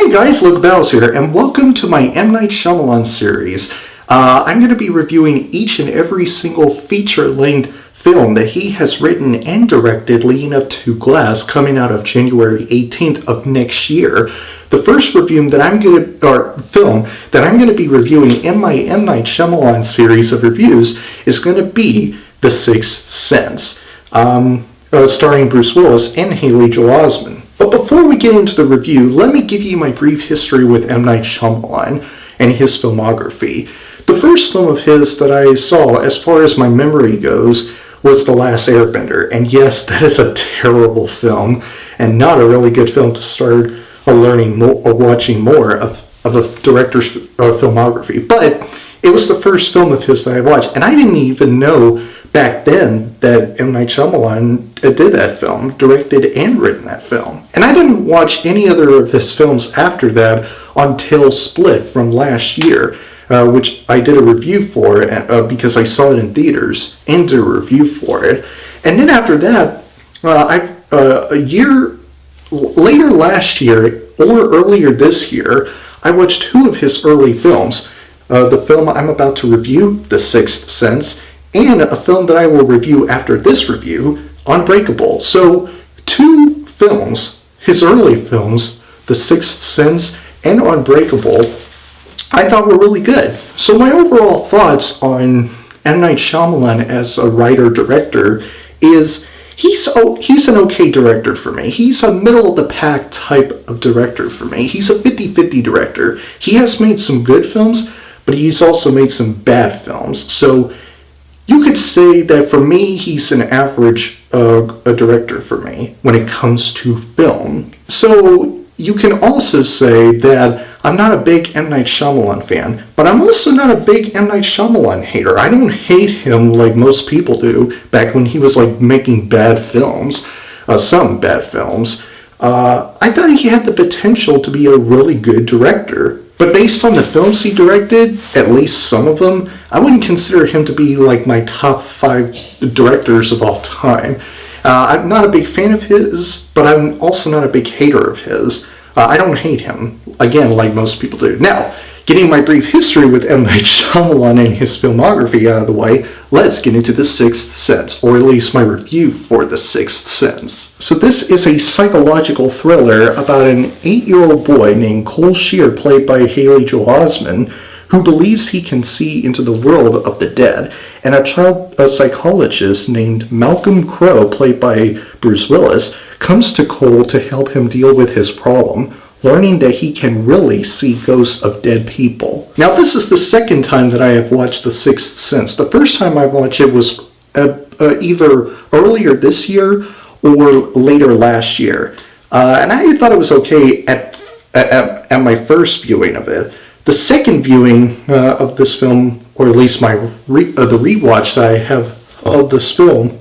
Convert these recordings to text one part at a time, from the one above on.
Hey guys, Logan here, and welcome to my M. Night Shyamalan series. I'm going to be reviewing each and every single feature-length film that he has written and directed leading up to Glass, coming out of January 18th of next year. The first film that I'm going to be reviewing in my M. Night Shyamalan series of reviews is going to be The Sixth Sense, starring Bruce Willis and Joel Osment. But before we get into the review, let me give you my brief history with M. Night Shyamalan and his filmography. The first film of his that I saw, as far as my memory goes, was The Last Airbender. And yes, that is a terrible film, and not a really good film to start learning more or watching more of a director's filmography. But it was the first film of his that I watched, and I didn't even know back then that M. Night Shyamalan did that film, directed and written that film. And I didn't watch any other of his films after that until Split from last year, which I did a review for because I saw it in theaters and did a review for it. And then after that, a year later last year or earlier this year, I watched two of his early films. The film I'm about to review, The Sixth Sense, and a film that I will review after this review, Unbreakable. So, two films, his early films, The Sixth Sense and Unbreakable, I thought were really good. So my overall thoughts on M. Night Shyamalan as a writer-director is he's an okay director for me. He's a middle-of-the-pack type of director for me. He's a 50-50 director. He has made some good films, but he's also made some bad films. So you could say that for me, he's an average a director for me when it comes to film. So you can also say that I'm not a big M. Night Shyamalan fan, but I'm also not a big M. Night Shyamalan hater. I don't hate him like most people do back when he was making bad films, some bad films. I thought he had the potential to be a really good director. But based on the films he directed, at least some of them, I wouldn't consider him to be my top 5 directors of all time. I'm not a big fan of his, but I'm also not a big hater of his. I don't hate him, again, like most people do. Now, getting my brief history with M. Night Shyamalan and his filmography out of the way, let's get into The Sixth Sense, or at least my review for The Sixth Sense. So this is a psychological thriller about an 8-year-old boy named Cole Sear, played by Joel Osment, who believes he can see into the world of the dead, and a psychologist named Crowe, played by Bruce Willis, comes to Cole to help him deal with his problem, learning that he can really see ghosts of dead people. Now, this is the second time that I have watched The Sixth Sense. The first time I watched it was either earlier this year or later last year. And I thought it was okay at my first viewing of it. The second viewing of this film, or at least the rewatch that I have of this film,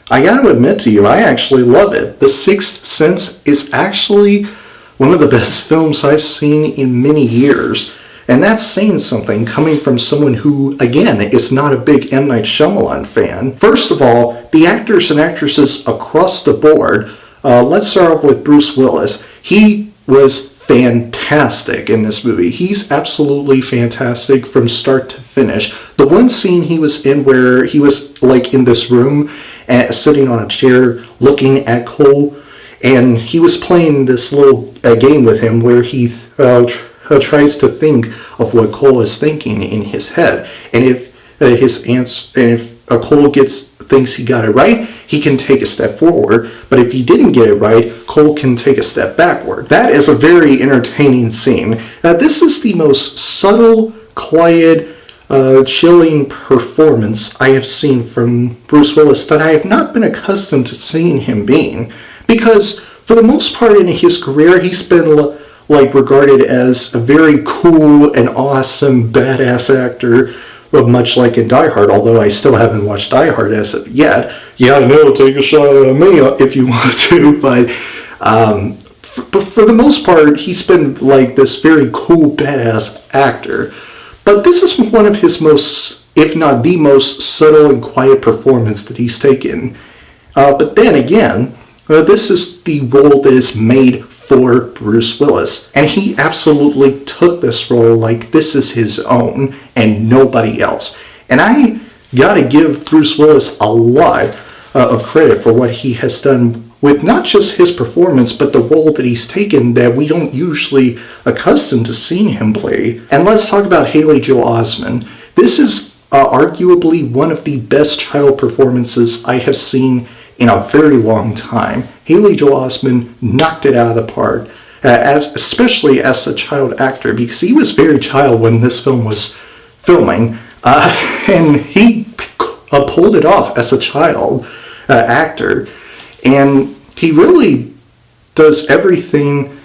I gotta admit to you, I actually love it. The Sixth Sense is actually one of the best films I've seen in many years. And that's saying something coming from someone who, again, is not a big M. Night Shyamalan fan. First of all, the actors and actresses across the board, let's start off with Bruce Willis. He was fantastic in this movie. He's absolutely fantastic from start to finish. The one scene he was in where he was in this room, sitting on a chair looking at Cole, and he was playing this little game with him where he tries to think of what Cole is thinking in his head. And if Cole thinks he got it right, he can take a step forward. But if he didn't get it right, Cole can take a step backward. That is a very entertaining scene. This is the most subtle, quiet, chilling performance I have seen from Bruce Willis that I have not been accustomed to seeing him being. Because for the most part in his career, he's been regarded as a very cool and awesome badass actor, much like in Die Hard, although I still haven't watched Die Hard as of yet. Yeah, I know, take a shot at me if you want to, but for the most part, he's been this very cool badass actor. But this is one of his most, if not the most subtle and quiet performance that he's taken. But then again, this is the role that is made for Bruce Willis. And he absolutely took this role like this is his own and nobody else. And I gotta give Bruce Willis a lot of credit for what he has done with not just his performance, but the role that he's taken that we don't usually accustomed to seeing him play. And let's talk about Haley Joel Osment. This is arguably one of the best child performances I have seen in a very long time. Haley Joel Osment knocked it out of the park, especially as a child actor, because he was very child when this film was filming, and he pulled it off as a child actor, and he really does everything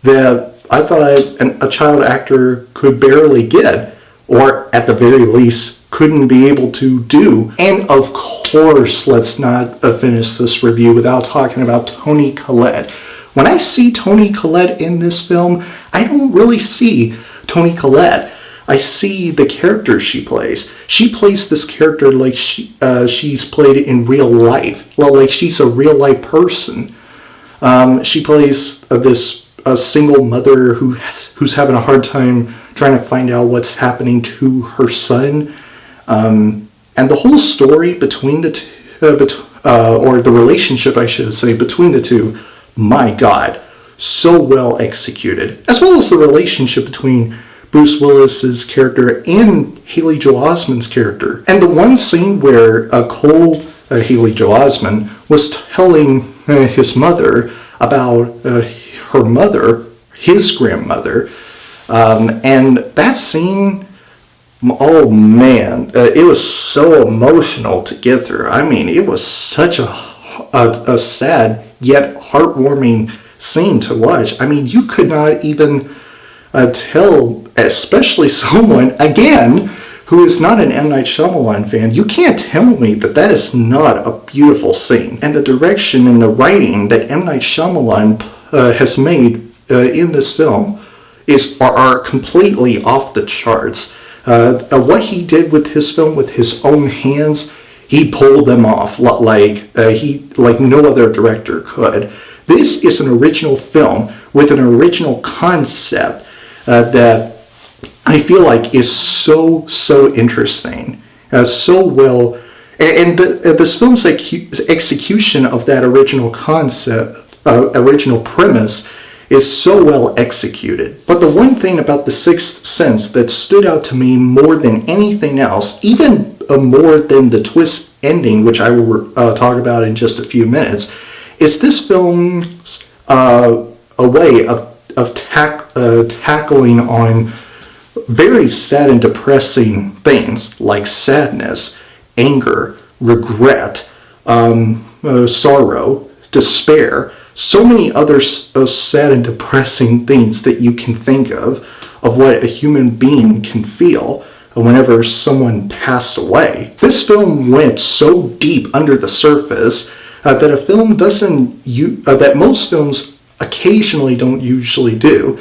that I thought a child actor could barely get, or at the very least couldn't be able to do. And of course, let's not finish this review without talking about Toni Collette. When I see Toni Collette in this film, I don't really see Toni Collette. I see the character she plays. She plays this character like she's played in real life, like she's a real life person. She plays this single mother who's having a hard time trying to find out what's happening to her son. And the whole story between the two, or the relationship, I should say, between the two, my God, so well executed. As well as the relationship between Bruce Willis's character and Haley Joel Osment's character. And the one scene where Cole, Haley Joel Osment, was telling his mother about her mother, his grandmother, and that scene, oh man, it was so emotional to get through. I mean, it was such a sad yet heartwarming scene to watch. I mean, you could not even tell, especially someone, again, who is not an M. Night Shyamalan fan, you can't tell me that that is not a beautiful scene. And the direction and the writing that M. Night Shyamalan has made in this film are completely off the charts. What he did with his film with his own hands, he pulled them off like no other director could. This is an original film with an original concept that I feel like is so interesting, so well, and this film's execution of that original concept, original premise, is so well executed. But the one thing about The Sixth Sense that stood out to me more than anything else, even more than the twist ending, which I will talk about in just a few minutes, is this film's a way of tackling on very sad and depressing things like sadness, anger, regret, sorrow, despair, so many other sad and depressing things that you can think of what a human being can feel whenever someone passed away. This film went so deep under the surface that a film that most films occasionally don't usually do,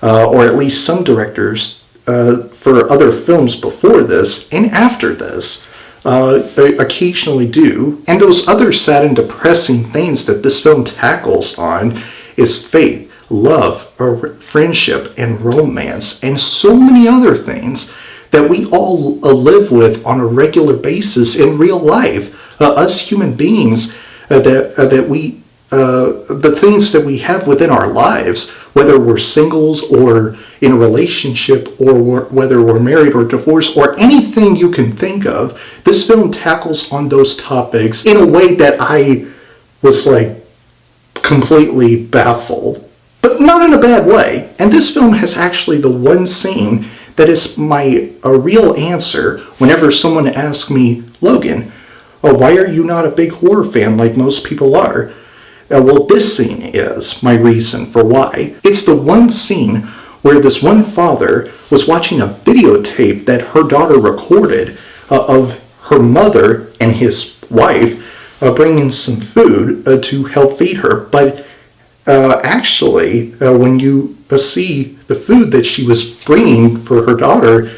or at least some directors for other films before this and after this occasionally do. And those other sad and depressing things that this film tackles on is faith, love, friendship, and romance, and so many other things that we all live with on a regular basis in real life. Us human beings, that we the things that we have within our lives, whether we're singles or in a relationship, or whether we're married or divorced, or anything you can think of, this film tackles on those topics in a way that I was like completely baffled, but not in a bad way. And this film has actually the one scene that is a real answer whenever someone asks me, Logan, why are you not a big horror fan like most people are? Well, this scene is my reason for why. It's the one scene where this one father was watching a videotape that her daughter recorded of her mother and his wife bringing some food to help feed her. But actually, when you see the food that she was bringing for her daughter,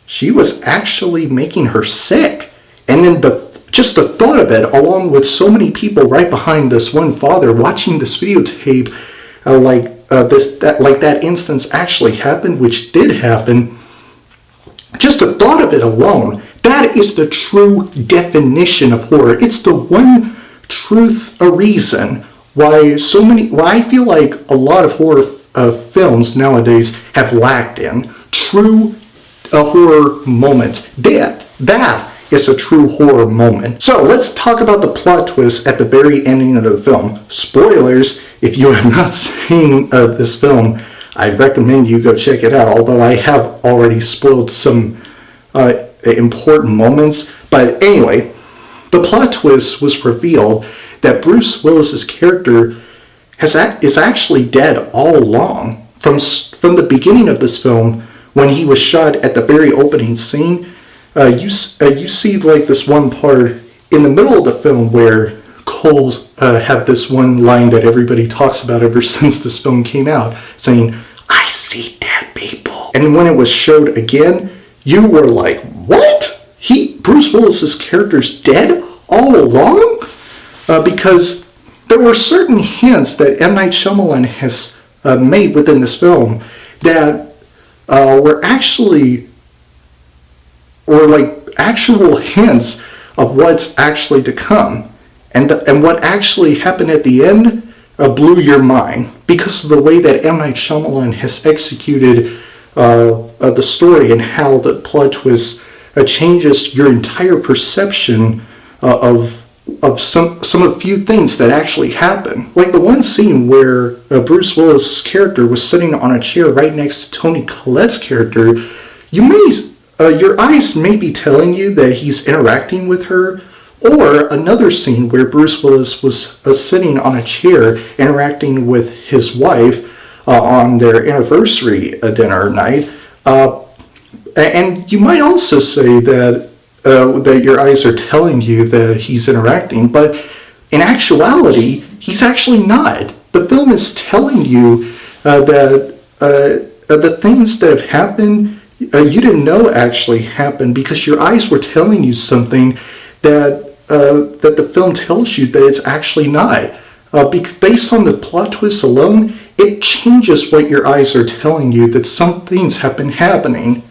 she was actually making her sick. And then just the thought of it, along with so many people right behind this one father watching this videotape that instance actually happened, which did happen, just the thought of it alone, that is the true definition of horror. It's the one truth, a reason why I feel like a lot of horror films nowadays have lacked in true horror moments. That is a true horror moment. So let's talk about the plot twist at the very ending of the film. Spoilers, if you have not seen this film, I'd recommend you go check it out, although I have already spoiled some important moments. But anyway, the plot twist was revealed that Bruce Willis's character is actually dead all along. From the beginning of this film, when he was shot at the very opening scene, you see like this one part in the middle of the film where Cole had this one line that everybody talks about ever since this film came out, saying, "I see dead people." And when it was showed again, you were like, what? Bruce Willis's character's dead all along? Because there were certain hints that M. Night Shyamalan has made within this film that were actual hints of what's actually to come. And what actually happened at the end blew your mind because of the way that M. Night Shyamalan has executed the story and how the plot twist changes your entire perception of some few things that actually happen. Like the one scene where Bruce Willis' character was sitting on a chair right next to Toni Collette's character. Your eyes may be telling you that he's interacting with her. Or another scene where Bruce Willis was sitting on a chair interacting with his wife on their anniversary dinner night. And you might also say that your eyes are telling you that he's interacting, but in actuality, he's actually not. The film is telling you that the things that have happened, you didn't know actually happened because your eyes were telling you something that the film tells you that it's actually not. Based on the plot twist alone, it changes what your eyes are telling you that some things have been happening.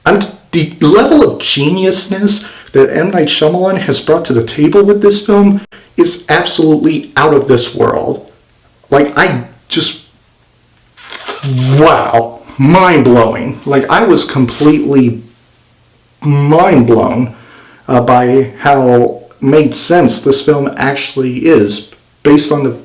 And the level of geniusness that M. Night Shyamalan has brought to the table with this film is absolutely out of this world. Wow, mind-blowing. I was completely mind-blown by how made sense this film actually is based on the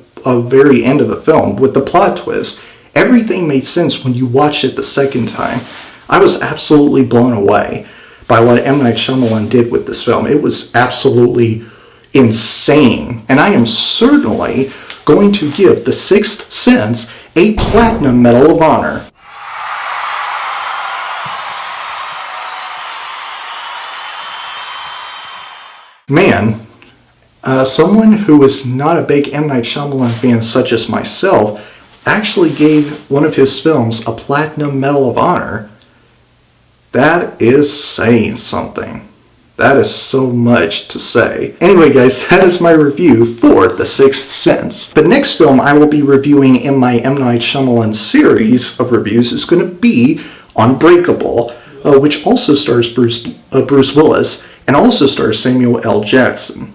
very end of the film with the plot twist. Everything made sense when you watch it the second time. I was absolutely blown away by what M. Night Shyamalan did with this film. It was absolutely insane. And I am certainly going to give The Sixth Sense a Platinum Medal of Honor. Man, someone who is not a big M. Night Shyamalan fan such as myself actually gave one of his films a Platinum Medal of Honor. That is saying something. That is so much to say. Anyway guys, that is my review for The Sixth Sense. The next film I will be reviewing in my M. Night Shyamalan series of reviews is going to be Unbreakable, which also stars Bruce Willis and also stars Samuel L. Jackson.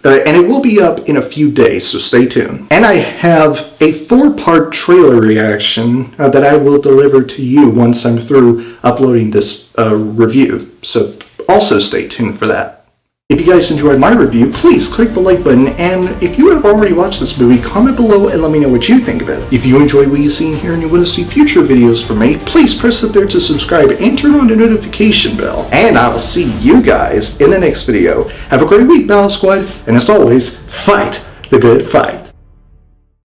And it will be up in a few days, so stay tuned. And I have a 4-part trailer reaction that I will deliver to you once I'm through uploading this review. So also stay tuned for that. If you guys enjoyed my review, please click the like button, and if you have already watched this movie, comment below and let me know what you think of it. If you enjoyed what you see here and you want to see future videos from me, please press up there to subscribe and turn on the notification bell. And I will see you guys in the next video. Have a great week, Battle Squad, and as always, fight the good fight.